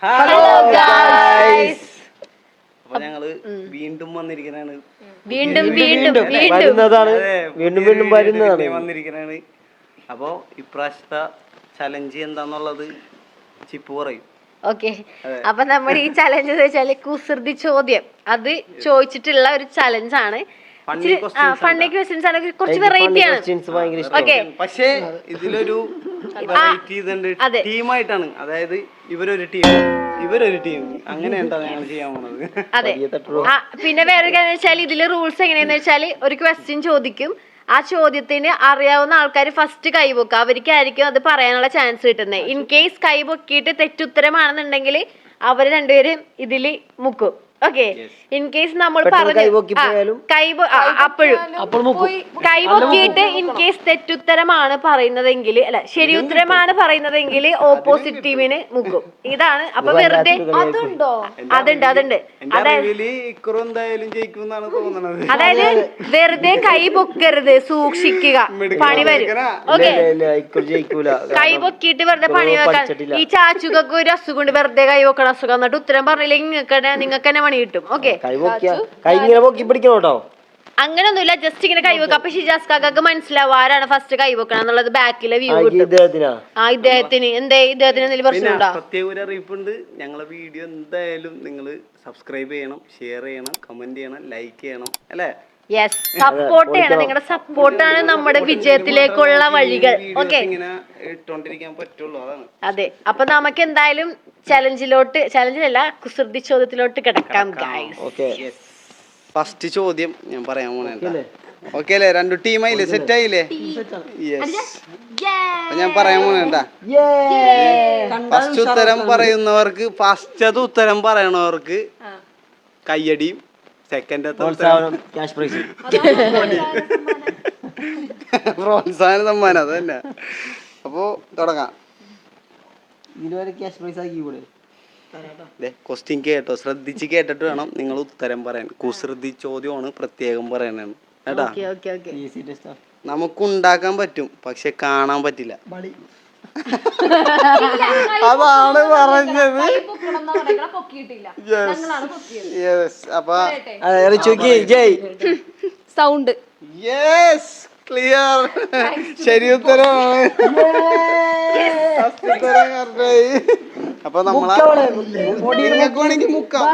Hello guys. അപ്പോൾ ഞങ്ങൾ വീണ്ടും വന്നിരിക്കുന്നതാണ്. വീണ്ടും വന്നിരിക്കുന്നതാണ്. അപ്പോൾ ഇപ്രാവശ്യത്തെ ചലഞ്ച് എന്താന്നുള്ളത് ചിപ്പു പറയും. ഓക്കെ, അപ്പൊ നമ്മുടെ ഈ ചലഞ്ച് എന്ന് വെച്ചാല് കുസൃതി ചോദ്യം. അത് ചോദിച്ചിട്ടുള്ള ഒരു ചലഞ്ചാണ്. ഫണ്ണി ക്വസ്റ്റ്യൻസ് ആണ്, കുറച്ച് വെറൈറ്റി ആണ്. ഓക്കെ, പക്ഷേ ഇതിലൊരു വെറൈറ്റി ഇതുണ്ട്. ടീമായിട്ടാണ്, അതായത് ഇവരൊരു ടീം അങ്ങനെയാണ് ഞങ്ങൾ ചെയ്യാൻ പോണത്. അതെ. പിന്നെ വേറൊരു കാര്യം വെച്ചാൽ ഇതില് റൂൾസ് എങ്ങനെയാന്ന് വെച്ചാൽ ഒരു ക്വസ്റ്റ്യൻ ചോദിക്കും. ആ ചോദ്യത്തിന് അറിയാവുന്ന ആൾക്കാർ ഫസ്റ്റ് കൈപൊക്കുക, അവർക്കായിരിക്കും അത് പറയാനുള്ള ചാൻസ് കിട്ടുന്നത്. ഇൻ കേസ് കൈപൊക്കിയിട്ട് തെറ്റുത്തരമാണെന്നുണ്ടെങ്കിൽ അവർ രണ്ടുപേരും ഇതില് മുക്കും. ഓക്കെ, ഇൻ കേസ് നമ്മൾ പറഞ്ഞു അപ്പോഴും കൈപൊക്കിയിട്ട് ഇൻ കേസ് തെറ്റുത്തരമാണ് പറയുന്നതെങ്കിൽ, അല്ല ശരി ഉത്തരമാണ് പറയുന്നതെങ്കിൽ ഓപ്പോസിറ്റ് ടീമിന് മുക്കും. ഇതാണ്. അപ്പൊ വെറുതെ അതുണ്ട് അതായത് വെറുതെ കൈ പൊക്കരുത്, സൂക്ഷിക്കുക, പണി വരും. ഓക്കെ, കൈ പൊക്കിയിട്ട് വെറുതെ പണി വെക്കാൻ. ഈ ചാച്ചുകൊക്കെ ഒരു അസുഖം, വെറുതെ കൈ വെക്കണ അസുഖം. എന്നിട്ട് ഉത്തരം പറഞ്ഞില്ലെങ്കിൽ നിങ്ങൾക്ക് തന്നെ പണി കിട്ടും. ഓക്കെ, അങ്ങനൊന്നുമില്ല, ജസ്റ്റ് ഇങ്ങനെ കൈവെക്കുക. അപ്പൊ ഷിജാസ് കാക്കക്ക് മനസ്സിലാവും ആരാണ് ഫസ്റ്റ് കൈവെക്കണം എന്നുള്ളത്. ബാക്കിലെ വ്യൂ കിട്ടും. ഇദ്ദേഹത്തിന് എന്തെങ്കിലും പ്രശ്നമുണ്ടോ? പ്രത്യേക ഒരു അറിയിപ്പുണ്ട്. ഞങ്ങളെ വീഡിയോ എന്തായാലും നിങ്ങൾ സബ്സ്ക്രൈബ് ചെയ്യണം, ഷെയർ ചെയ്യണം, കമന്റ് ചെയ്യണം, ലൈക്ക് ചെയ്യണം, അല്ലേ? യെസ്, സപ്പോർട്ട് ചെയ്യണം. നിങ്ങളുടെ സപ്പോർട്ടാണ് നമ്മുടെ വിജയത്തിലേക്കുള്ള വഴികൾ. ഓക്കെ, അതെ. അപ്പൊ നമുക്ക് എന്തായാലും ചലഞ്ചിലല്ല കുസൃതി ചോദ്യത്തിലോട്ട് കിടക്കാം ഗൈസ്. ഫസ്റ്റ് ചോദ്യം ഞാൻ പറയാൻ പോണേ. ഓക്കെ അല്ലേ? രണ്ടു ടീമായില്ലേ? സെറ്റ് ആയില്ലേ? ഞാൻ പറയാൻ പോണേട്ടാ. ഫസ്റ്റ് ഉത്തരം പറയുന്നവർക്ക് കയ്യടിയും, സെക്കൻഡ് പ്രോത്സാഹന സമ്മാനം. അത് തന്നെ. അപ്പോ തുടങ്ങാം. ക്വസ്റ്റ്യൻ കേട്ടോ, ശ്രദ്ധിച്ച് കേട്ടിട്ട് വേണം നിങ്ങൾ ഉത്തരം പറയാൻ. കുസൃതി ചോദ്യമാണ്, പ്രത്യേകം പറയണാണ് കേട്ടാ. നമുക്ക് ഉണ്ടാക്കാൻ പറ്റും, പക്ഷെ കാണാൻ പറ്റില്ല. അതാണ് പറഞ്ഞത്. അപ്പൊ സൗണ്ട് ക്ലിയർ. ശരി ഉത്തരമാണ്. അപ്പൊ നിങ്ങൾക്ക് വേണമെങ്കിൽ മുക്കാം,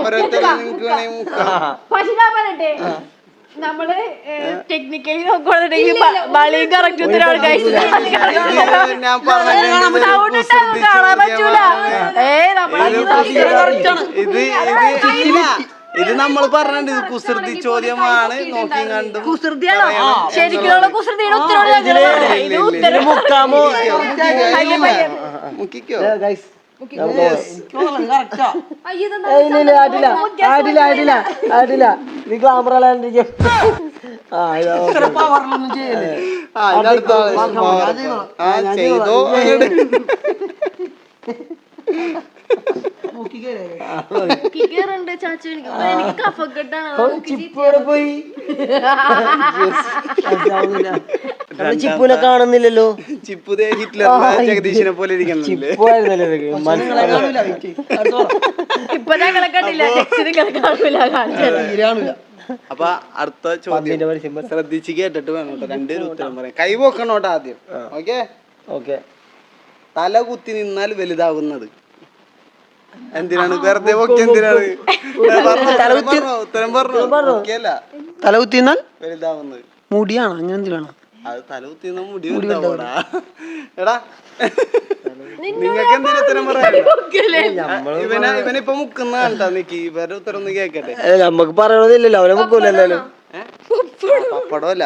ഓരോരുത്തരും നിങ്ങൾക്ക് വേണമെങ്കിൽ മുക്കാം. നമ്മള് ടെക്നിക്കലി നോക്കുകയാണെന്നുണ്ടെങ്കിൽ കറക്റ്റ് ഉത്തരവാണ്. ഞാൻ ഇത് നമ്മൾ പറഞ്ഞിട്ടുണ്ട്. ഇത് കുസൃതി ചോദ്യമാണ്. നോക്കി കണ്ടു കുസൃതിയാണോ? ശരിക്കുള്ള കുസൃതിയുടെ മുക്കിക്കോ. നീ ക്ലാമറല്ലാണ്ടിരിക്കും. ചെയ്തോ പോയി. ചിപ്പുനെ കാണുന്നില്ലല്ലോ. ചിപ്പു ഹിറ്റ്ലർ ജഗദീശിനെ പോലെ ഇരിക്കണല്ലേ? അപ്പൊ അടുത്ത ചോദ്യം ശ്രദ്ധിച്ച് കേട്ടിട്ട് വേണം കേട്ടോ. രണ്ടുപേരും ഉത്തരം പറയാം. കൈ പോക്കണോട്ടോ ആദ്യം. ഓക്കെ. തല കുത്തി നിന്നാൽ വലുതാകുന്നത് എന്തിനാണ്? വെറുതെ പൊക്കി എന്തിനാണ്? ഉത്തരം പറഞ്ഞു. തല കുത്തി നിന്നാൽ വലുതാവുന്നത് മുടിയാണോ? അങ്ങനെ എന്തിനാണ്? അത് തല കുത്തി നിന്നാൽ മുടി വലുതാവൂടാ. എടാ, നിങ്ങൾക്ക് എന്തിനാ ഉത്തരം പറയാ? ഇവനിപ്പൊ മുക്കുന്ന കണ്ടാ. നിക്ക് ഇവരുടെ ഉത്തരം ഒന്ന് കേക്കട്ടെ. നമ്മക്ക് പറയണതില്ലല്ലോ, അവനെ മുക്കൂലല്ലോ. പപ്പടമല്ല,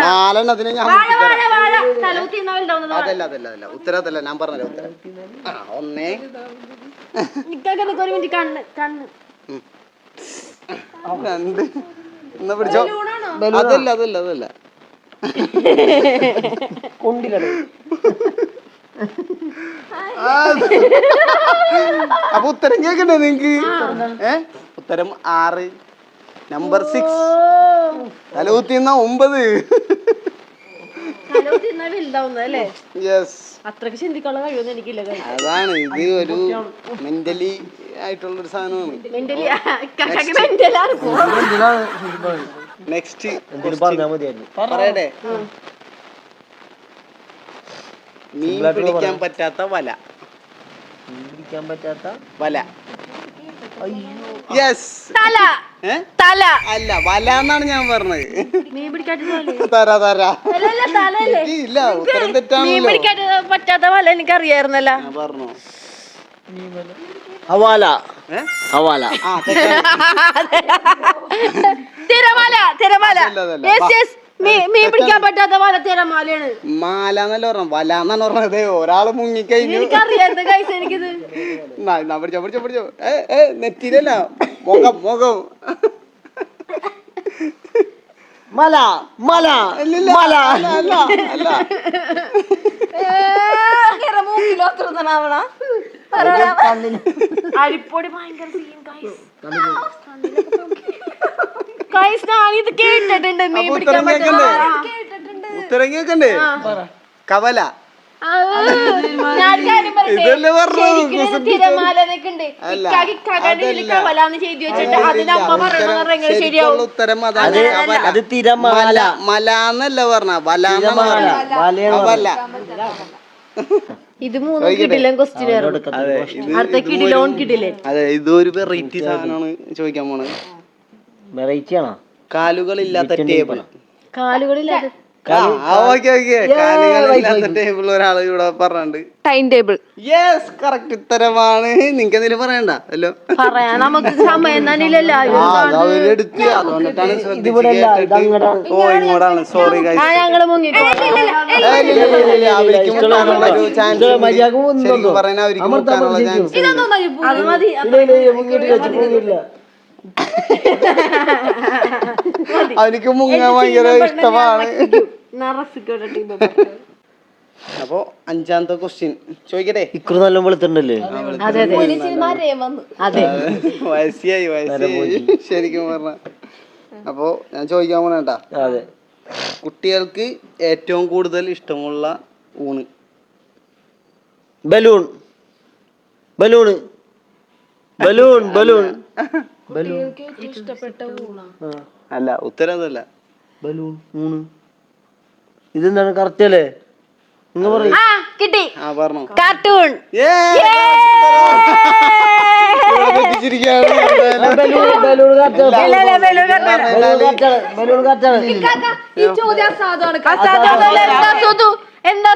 നാലെണ്ണത്തിന് ഞാൻ അതല്ല ഉത്തരത്തല്ല ഞാൻ പറഞ്ഞല്ലോ ഉത്തരം. ഒന്നേ രണ്ട് എന്നാ പിടിച്ചോ. അതല്ല അപ്പൊ ഉത്തരം കേക്കണ്ടേ നിങ്ങക്ക്? ഉത്തരം 6. നമ്പർ 6. തലകുത്തിന്ന 9. വലുതാവുന്നല്ലേ യെസ്, അത്രക്ക് ചിന്തിക്കാനുള്ള കഴിവൊന്നും എനിക്കില്ല. അതാണ് ഇത് ഒരു മെന്റലി ആയിട്ടുള്ള ഒരു സാധനമാണ്. നെക്സ്റ്റ് പറയട്ടെ, മീൻ പിടിക്കാൻ പറ്റാത്ത വല. പിടിക്കാൻ പറ്റാത്ത വല. യെസ്, തല. തല അല്ല, വല എന്നാണ് ഞാൻ പറഞ്ഞത്. മീൻ പിടിക്കാത്ത തരാ തരാ തലല്ലേ? ഇല്ല, ഉത്തരം മീൻ തെറ്റാണല്ലോ. പിടിക്കാൻ പറ്റാത്ത വല എനിക്കറിയായിരുന്നല്ല. ഞാൻ പറഞ്ഞോ? ഹവാല. ഹവാല. ആ, തെറ്റാണ്. തിരമാല. തിരമാല. അതല്ല. യെസ് യെസ്, മീൻ പിടിക്കാൻ പറ്റാത്ത വല തിരമാലയാണ്. മാല എന്നല്ല പറഞ്ഞ, വല എന്നാണ് പറഞ്ഞത്. ഒരാള് മുങ്ങിക്കഴിഞ്ഞു. എനിക്കറിയാത്ത കൈസ് എനിക്കിത്. പിടിച്ചോ. നെറ്റിലല്ല, മുഖം മുഖം. മല. മല. മല. അല്ല അല്ല. അരിപ്പൊടി ഭയങ്കര കൈസ്. ഞാനിത് കേട്ടിട്ടുണ്ട്. മീൻ പിടിക്കാൻ പറ്റുന്ന ഉത്തരം കേക്കണ്ടേ? കവല. തിരമാല ശരിയാവും. ഉത്തരം അതാണ്. അത് തിരമാല. മല എന്നല്ല പറഞ്ഞ, വല കവല. ഇത് മൂന്നും കിട്ടില്ല ക്വസ്റ്റ്യൻ. അടുത്ത കിടിലോൺ കിട്ടില്ലേ? അതെ, ഇതൊരു വെറൈറ്റി സാധനമാണ് ചോദിക്കാൻ പോണത്. വെറൈറ്റി ആണോ? കാലുകളില്ലാത്ത ടേബിൾ. കാലുകളില്ലാത്ത കാലുകളില്ലാത്ത ടേബിൾ ഒരാള് ഇവിടെ പറഞ്ഞിട്ടുണ്ട്. Time table. യെസ്, കറക്റ്റ് ഉത്തരമാണ്. നിനക്ക് എന്തെങ്കിലും പറയണ്ട അല്ലോ? പറയാൻ നമുക്ക് സമയം തന്നെയില്ലല്ലോ. അവരെടുത്ത് അതുകൊണ്ടിട്ടാണ് ഓ ഇങ്ങോട്ടാണ്. സോറി ഗൈസ്, ഞങ്ങള് മുങ്ങിക്കോ. അവർക്ക് മുക്കാനുള്ള ഒരു ചാൻസ്. ശരിക്കും പറഞ്ഞാൽ അവർക്ക് മുക്കാനുള്ള ചാൻസ്. അത് മതി. അവനിക്ക് മുങ്ങാൻ ഭയങ്കര ഇഷ്ടമാണ്. അപ്പൊ അഞ്ചാമത്തെ ക്വസ്റ്റ്യൻ ചോദിക്കട്ടെ. ഇക്കുറി നല്ല വെളുത്തുണ്ടല്ലേ? വയസ്സിയായി ശരിക്കും പറഞ്ഞ. അപ്പൊ ഞാൻ ചോദിക്കാൻ പോണേട്ടാ. അതെ. കുട്ടികൾക്ക് ഏറ്റവും കൂടുതൽ ഇഷ്ടമുള്ള ഊണ്? ബലൂൺ. ബലൂണ്. ബലൂൺ. ബലൂൺ. അല്ല, ഉത്തരം അതല്ല. ബലൂൺ. ഊണ്. ഇതെന്താണ്? കറക്റ്റ് അല്ലേ? നിങ്ങൾ പറയും. കിട്ടി. ആ, പറഞ്ഞു. കാർട്ടൂൺ. എന്താ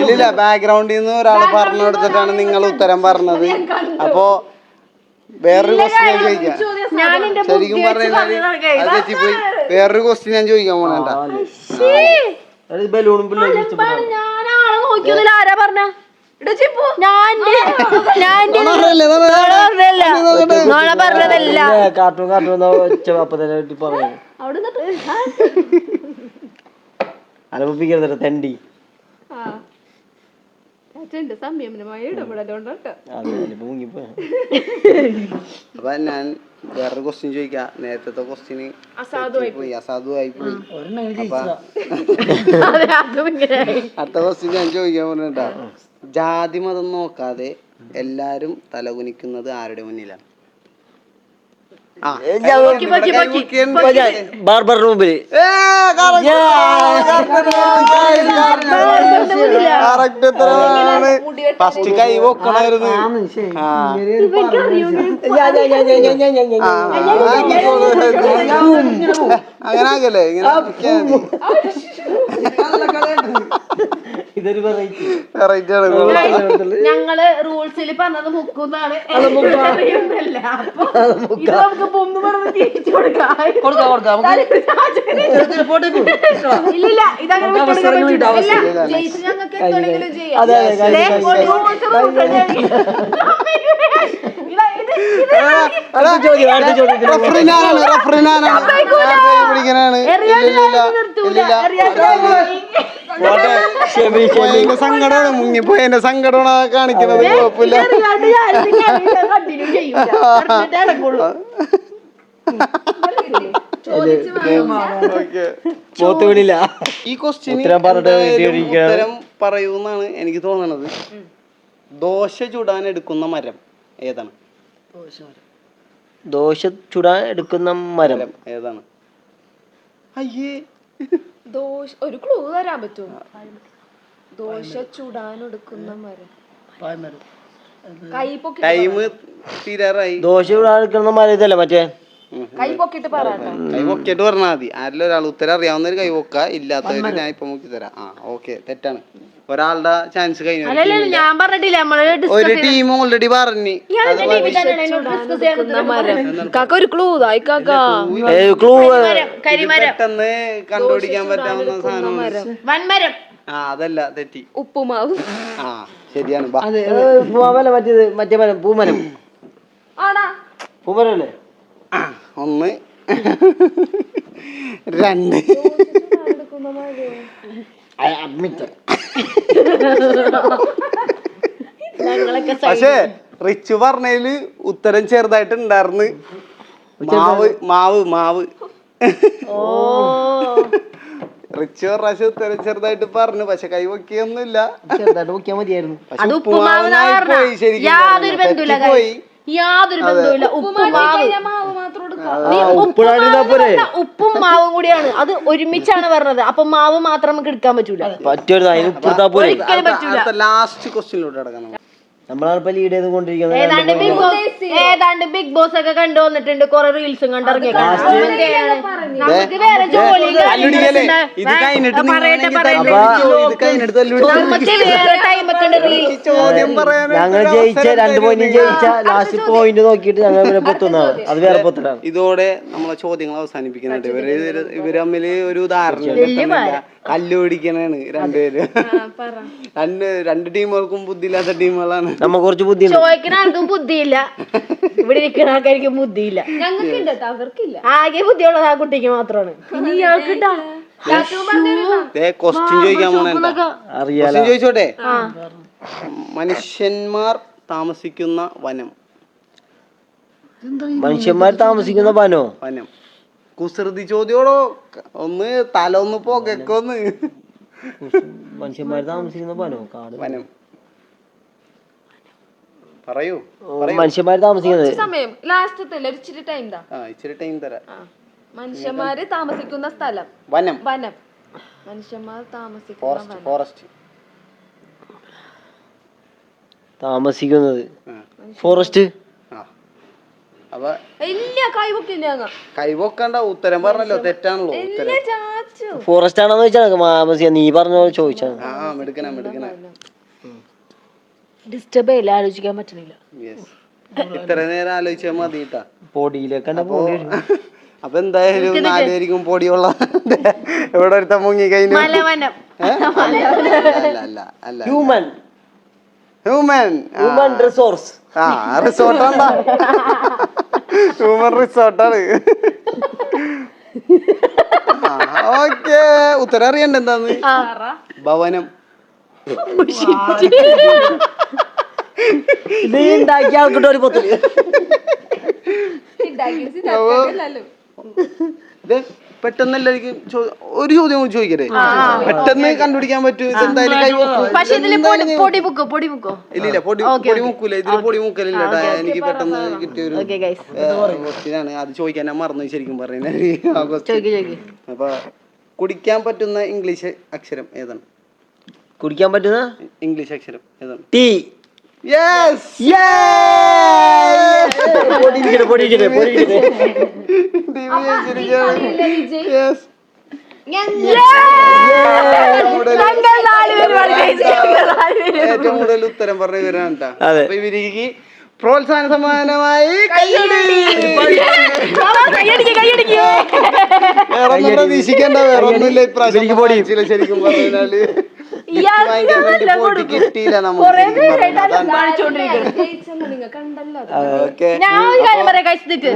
ഇല്ല, ബാക്ക്ഗ്രൗണ്ടിൽ നിന്ന് ഒരാൾ പറഞ്ഞു കൊടുത്തിട്ടാണ് നിങ്ങൾ ഉത്തരം പറഞ്ഞത്. അപ്പോ വേറൊരു ക്വസ്റ്റ്യൻ ഞാൻ ചോദിക്കാം. ശരിക്കും പറഞ്ഞാൽ അത് തെറ്റിപ്പോയി. വേറൊരു ക്വസ്റ്റ്യൻ ഞാൻ ചോദിക്കാൻ പോണേട്ടാ. ആരാ പറഞ്ഞ? പറഞ്ഞതല്ല. കാർട്ടൂൺ കാർട്ടൂൺ അപ്പൊ തന്നെ പറയാം. അലപ്പിക്കരുത് തെണ്ടി. അപ്പൊ ഞാൻ വേറൊരു ക്വസ്റ്റ്യൻ ചോദിക്കാം. നേരത്തെ ക്വസ്റ്റ്യന് അസാധുവായി പോയി. അപ്പൊ അടുത്ത ക്വസ്റ്റ്യൻ ഞാൻ ചോദിക്കാൻ പറഞ്ഞിട്ടാ. ജാതി മതം നോക്കാതെ എല്ലാരും തലകുനിക്കുന്നത് ആരുടെ മുന്നിലാണ്? ബാർബറിന് മുമ്പില്. ഫസ്റ്റ് കൈ വെക്കണായിരുന്നു. അങ്ങനെ ആകല്ലേ? ഇങ്ങനെ ഇതൊരു വെറൈറ്റി. ഞങ്ങള് റൂൾസിൽ പറഞ്ഞത് മുക്കുന്നാണ്. ഇല്ലില്ല, ഇതങ്ങനെ സങ്കടമാണ്, മുങ്ങിപ്പോയി എന്റെ സങ്കടമാണ് കാണിക്കുന്നത്. കുഴപ്പമില്ല. ഒന്നും ചെയ്യൂല പറഞ്ഞിട്ടേ അടങ്ങുള്ളൂ. ഈ ക്വസ്റ്റ്യൻ ഉത്തരം പറയൂന്നാണ് എനിക്ക് തോന്നണത്. ദോശ ചുടാൻ എടുക്കുന്ന മരം ഏതാണ്? ദോശ ചുടാൻ എടുക്കുന്ന മരം ഏതാണ്? അയ്യേ, ഒരു ക്ലൂ തരാൻ പറ്റുമോ? ദോശ ചുടാൻ എടുക്കുന്ന മരം. ടൈം തീരാറായി. ദോശ ചുടാൻ എടുക്കുന്ന മരം ഇതല്ലേ മറ്റേ? കൈ പൊക്കിട്ട് പറയാട്ടോ. കൈ പൊക്കിയിട്ട് പറഞ്ഞാൽ മതി. ആരെങ്കിലും ഒരാൾ ഉത്തരം അറിയാവുന്നവര് കൈ പൊക്ക, ഇല്ലാത്തവര് ഞാൻ ഇപ്പൊ നോക്കി തരാം. ഓക്കെ, തെറ്റാണ്. ഒരാളുടെ ചാൻസ് കഴിഞ്ഞു. ഞാൻ പറഞ്ഞിട്ടില്ല ഒരു ടീം ഓൾറെഡി പറഞ്ഞു. കാക്ക ഒരു ക്ലൂ പെട്ടെന്ന് കണ്ടുപിടിക്കാൻ പറ്റാവുന്ന സാധനം. വൻമരം. അതല്ല, തെറ്റി. ഉപ്പുമാവ്. ശരിയാണ്. പൂമല മറ്റേത് മറ്റേ മരം പൂമരം. പൂമരം അല്ലേ? 1 2 പക്ഷേ റിച്ചു പറഞ്ഞതില് ഉത്തരം ചെറുതായിട്ട് ഉണ്ടായിരുന്നു. മാവ് മാവ് മാവ്. റിച്ചു പ്രാവശ്യം ഉത്തരം ചെറുതായിട്ട് പറഞ്ഞു, പക്ഷെ കൈ പൊക്കിയൊന്നുമില്ല. ചെറുതായിട്ട് നോക്കിയാൽ മതിയായിരുന്നു. അത് ഉപ്പുമാവ് യാതൊരു ബന്ധമില്ല, യാതൊരു ബന്ധമില്ല. ഉപ്പും മാവും കൂടിയാണ്, അത് ഒരുമിച്ചാണ് പറഞ്ഞത്. അപ്പൊ മാവ് മാത്രം നമുക്ക് എടുക്കാൻ പറ്റൂല. ഒരിക്കലും പറ്റൂല. ലാസ്റ്റ് ക്വസ്റ്റ്യനിലൂടെ കിടക്കണം. നമ്മളാണിപ്പോ ലീഡ് ചെയ്തുകൊണ്ടിരിക്കുന്നത്. ഏതാണ്ട് ബിഗ് ബോസ് ഒക്കെ കണ്ടു വന്നിട്ടുണ്ട്, കൊറേ റീൽസും കണ്ടിറങ്ങി. നമുക്ക് വേറെ ജോലി വേറെ ടൈം ഒക്കെ ഉണ്ട്. ഞങ്ങൾ ജയിച്ച 2 പോയിന്റ് ജയിച്ച ലാസ്റ്റ് പോയിന്റ് നോക്കിയിട്ട് ഞങ്ങൾ പൊത്തുന്നതാണ്. അത് വേറെ പൊത്തലാണ്. ഇതോടെ നമ്മളെ ചോദ്യങ്ങൾ അവസാനിപ്പിക്കുന്നുണ്ട്. ഇവര് തമ്മില് ഒരു ധാരണ കല്ല് പിടിക്കണാണ് രണ്ടുപേരും. രണ്ട് ടീമുകൾക്കും ബുദ്ധിയില്ലാത്ത ടീമുകളാണ്. നമ്മ കുറച്ച് ബുദ്ധി. ചോദിക്കുന്ന ആർക്കും ബുദ്ധിയില്ല, ഇവിടെ ഇരിക്കുന്ന ആൾക്കാർക്ക് ബുദ്ധിയില്ല. ഞങ്ങൾക്ക് അവർക്കില്ല. ആകെ ബുദ്ധിയുള്ളത് ആ കുട്ടിക്ക് മാത്രമാണ്. ഇനി ഇയാൾക്ക് ക്വസ്റ്റ്യൻ ചോദിക്കാൻ പോണ അറിയാലോ. ചോദിച്ചോട്ടെ. മനുഷ്യന്മാർ താമസിക്കുന്ന വനം. മനുഷ്യന്മാർ താമസിക്കുന്ന വനോ? വനം. കുസൃതി ചോദ്യോടോ, ഒന്ന് തല ഒന്ന് പോക്കൊന്ന്. മനുഷ്യന്മാർ താമസിക്കുന്ന വനോ? കാട്. വനം പറയൂ. മനുഷ്യന്മാർ താമസിക്കുന്നത് സമയം ലാസ്റ്റത്തെ ഇച്ചിരി ടൈം താ. ഇച്ചിരി ടൈം തരാം. മനുഷ്യന്മാര് താമസിക്കുന്ന സ്ഥലം. വനം. വനം. മനുഷ്യന്മാർ താമസിക്കുന്ന ഫോറസ്റ്റ്. താമസിക്കുന്നത് ഫോറസ്റ്റ്. അപ്പൊ ഇല്ല, കൈവക്കില്ല. കൈവക്കണ്ട, ഉത്തരം പറഞ്ഞല്ലോ, തെറ്റാണല്ലോ ഉത്തരം. ഫോറസ്റ്റ് ആണെന്ന് ചോദിച്ചാ നീ പറഞ്ഞ ചോദിച്ചാണ്. മെടുക്കണ ഡിസ്റ്റർബ് ചെയ്യില്ല, ആലോചിക്കാൻ പറ്റണില്ല. ഇത്ര നേരം ആലോചിച്ചാൽ മതി കേട്ടാ. പൊടിയിലേക്ക് അപ്പൊ എന്തായാലും 4 പേരിക്കും പൊടിയുള്ള ഇവിടെ ഒരുത്ത മുങ്ങി കഴിഞ്ഞു. Human resource. റിസോർട്ടാണ്ടാ, ഹ്യൂമൻ റിസോർട്ടാണ്. ഓക്കെ, ഉത്തരം അറിയണ്ട എന്താന്ന്. ഭവനം. ഇത് ഉണ്ടാക്കിയ ആൾക്കിട്ട് ഒരു പൊത്തില്. പെട്ടെന്ന് എല്ലാവർക്കും ഒരു ചോദ്യം ചോദിക്കട്ടെ, പെട്ടെന്ന് കണ്ടുപിടിക്കാൻ പറ്റൂ. എന്തായാലും ഇല്ല, പൊടി മുക്കൂല. ഇതില് പൊടി മുക്കലില്ല. എനിക്ക് പെട്ടെന്ന് കിട്ടിയൊരു ക്വസ്റ്റ്യനാണ്. അത് ചോദിക്കാൻ ഞാൻ മറന്നു ശരിക്കും പറയുന്നത്. അപ്പൊ കുടിക്കാൻ പറ്റുന്ന ഇംഗ്ലീഷ് അക്ഷരം ഏതാണ്? കുടിക്കാൻ പറ്റുന്ന ഇംഗ്ലീഷ് അക്ഷരം ഏതാണ്? ടീ. യെസ്. ഏറ്റവും കൂടുതൽ ഉത്തരം പറഞ്ഞ ഇവരാണ് കേട്ടോ. അപ്പൊ ഇവർക്ക് പ്രോത്സാഹന സമ്മാനമായി വേറൊന്നും പ്രതീക്ഷിക്കണ്ട. വേറൊന്നുമില്ല ഇപ്രാവശ്യം ശരിക്കും പറഞ്ഞാല്. വാങ്ങിക്കാൻ വേണ്ടി പോയിട്ട് കിട്ടിയില്ല നമുക്ക് നിങ്ങൾ കണ്ടല്ലോ അത്. ഓക്കെ ഞാൻ ഒരു കാര്യം പറയാം guys, നിക്ക്.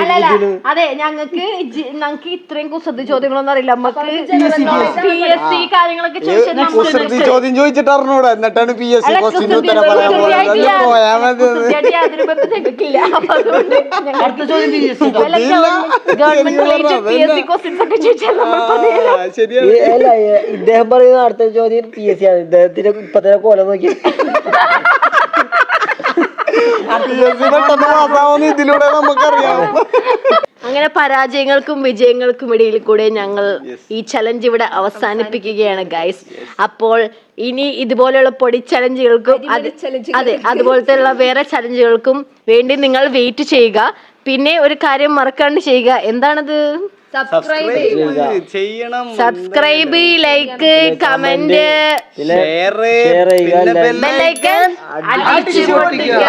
അല്ലല്ല, അതെ ഞങ്ങൾക്ക് ഇത്രയും കുസൃതി ചോദ്യങ്ങളൊന്നും അറിയില്ല. നമുക്ക് PSC കാര്യങ്ങളൊക്കെ കുസൃതി ചോദ്യം ചോദിച്ചിട്ട് അറിഞ്ഞൂടാ എന്നിട്ടാണ് PSC ക്വസ്റ്റ്യൻ ഉത്തരം പറയാൻ പോകുന്നത് പോയാ മതി ശരിയാണ് അല്ല ഇദ്ദേഹം പറയുന്ന അടുത്ത ചോദ്യം PSC ആണ്. ഇദ്ദേഹത്തിന്റെ ഇപ്പത്തെ കൊല നോക്കി PSC പെട്ടെന്ന് പാസ്സാവുന്ന ഇതിലൂടെ നമുക്കറിയാം. അങ്ങനെ പരാജയങ്ങൾക്കും വിജയങ്ങൾക്കും ഇടയിൽ കൂടെ ഞങ്ങൾ ഈ ചലഞ്ച് ഇവിടെ അവസാനിപ്പിക്കുകയാണ് ഗൈസ്. അപ്പോൾ ഇനി ഇതുപോലെയുള്ള പൊടി ചലഞ്ചുകൾക്കും അതെ അതുപോലത്തെയുള്ള വേറെ ചലഞ്ചുകൾക്കും വേണ്ടി നിങ്ങൾ വെയിറ്റ് ചെയ്യുക. പിന്നെ ഒരു കാര്യം മറക്കാണ്ട് ചെയ്യുക. എന്താണത്? ചെയ്യണം, സബ്സ്ക്രൈബ്, ലൈക്ക്, കമന്റ്, ഷെയർ, ചെയ്യുക, ബെല്ലൈക്കൺ അടിച്ചു പൊട്ടിക്കുക.